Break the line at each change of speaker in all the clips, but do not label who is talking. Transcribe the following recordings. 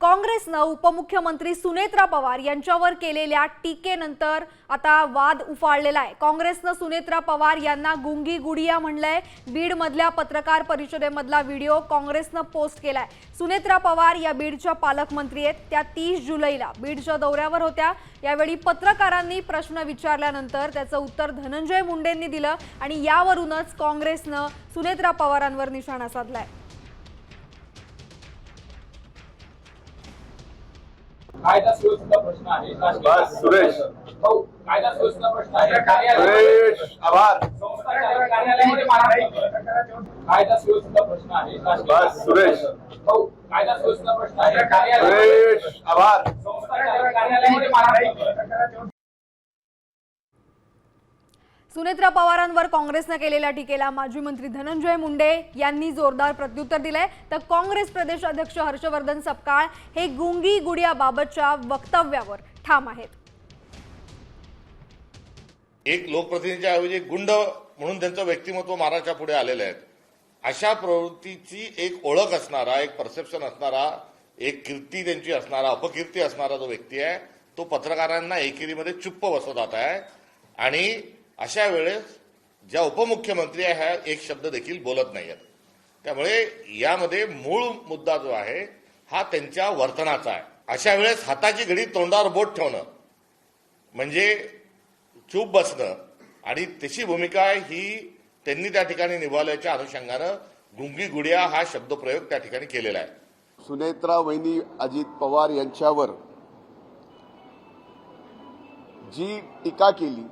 काँग्रेसनं उपमुख्यमंत्री सुनेत्रा पवार यांच्यावर केलेल्या टीकेनंतर आता वाद उफाळलेला आहे। काँग्रेसनं सुनेत्रा पवार यांना गुंगी गुडिया म्हणलंय। बीडमधल्या पत्रकार परिषदेमधला व्हिडिओ काँग्रेसनं पोस्ट केलाय। सुनेत्रा पवार या बीडच्या पालकमंत्री आहेत। त्या 30 जुलैला बीडच्या दौऱ्यावर होत्या। यावेळी पत्रकारांनी प्रश्न विचारल्यानंतर त्याचं उत्तर धनंजय मुंडेंनी दिलं आणि यावरूनच काँग्रेसनं सुनेत्रा पवारांवर निशाणा साधलाय।
कायदा सुव्यवस्थेचा प्रश्न आहे।
बस सुरेश
हो, कायदा सुव्यवस्थेचा प्रश्न आहे।
सुरेश आभार।
कार्यालयामध्ये कायदा सुव्यवस्थेचा प्रश्न आहे।
बस सुरेश
हो, कायदा सुव्यवस्थेचा प्रश्न आहे।
सुरेश आभार।
कार्यालयामध्ये
सुनेत्रा पवारांवर काँग्रेसने केलेल्या टीकेला माजी मंत्री धनंजय मुंडे यांनी जोरदार प्रत्युत्तर दिले। तर काँग्रेस प्रदेश अध्यक्ष हर्षवर्धन सपकाळ हे गुंगी गुडियाबाबतच्या वक्तव्यावर ठाम आहेत।
एक लोकप्रतिनिधीच्या ऐवजी गुंड म्हणून त्यांचं व्यक्तिमत्व महाराष्ट्रा पुढे आलेलं आहे। अशा प्रवृत्तीची एक ओळख असणारा, एक परसेप्शन असणारा, एक कीर्ती त्यांची असणारा, अपकीर्ती असणारा जो व्यक्ती आहे तो पत्रकारांना एकेरीमध्ये चुप्प बसवत आहे। आणि अशा वेळेस ज्या उपमुख्यमंत्री आहे एक शब्द देखील बोलत नाहीत। त्यामुळे यामध्ये मूळ मुद्दा जो आहे हा त्यांच्या वर्तनाचा आहे। अशा वेळेस हाताची घडी तोंडावर बोट ठेवणं म्हणजे चूप बसणं आणि तशी भूमिका ही त्यांनी त्या ठिकाणी निभावल्याच्या अनुषंगानं गुंगी गुडिया हा शब्दप्रयोग त्या ठिकाणी केलेला आहे।
सुनेत्रा वहिनी अजित पवार यांच्यावर जी टीका केली,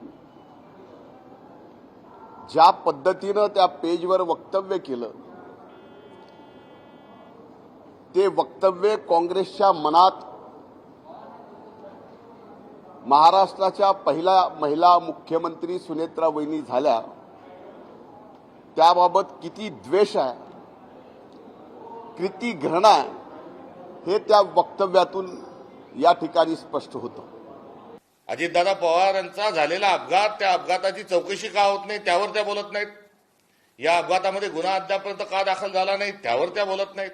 ज्या पद्धतीनं त्या पेजवर वक्तव्य केलं, ते वक्तव्य काँग्रेसच्या मनात महाराष्ट्राच्या पहिल्या महिला मुख्यमंत्री सुनेत्रा वहिनी झाल्या त्याबाबत किती द्वेष आहे, किती घृणा आहे, हे त्या वक्तव्यातून या ठिकाणी स्पष्ट होतं।
अजितदादा पवारांचा झालेला अपघात, त्या अपघाताची चौकशी का होत नाही त्यावर त्या बोलत नाहीत। या अपघातामध्ये गुन्हा अद्यापर्यंत का दाखल झाला नाही त्यावर त्या बोलत नाहीत।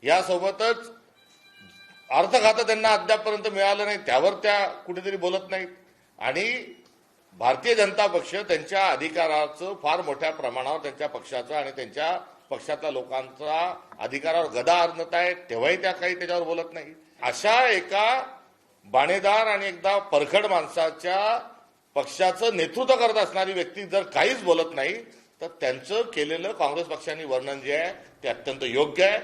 यासोबतच अर्थखातं त्यांना अद्यापर्यंत मिळालं नाही त्यावर त्या कुठेतरी बोलत नाहीत। आणि भारतीय जनता पक्ष त्यांच्या अधिकाराचं फार मोठ्या प्रमाणावर त्यांच्या पक्षाचं आणि त्यांच्या पक्षातल्या लोकांचा अधिकारावर गदा आणत आहे, तेव्हाही त्या काही त्याच्यावर बोलत नाही। अशा एका बाणेदार आणि एकदा परखड माणसाच्या पक्षाचं नेतृत्व करत असणारी व्यक्ती जर काहीच बोलत नाही तर त्यांचं केलेलं काँग्रेस पक्षाने वर्णन जे आहे ते अत्यंत योग्य आहे।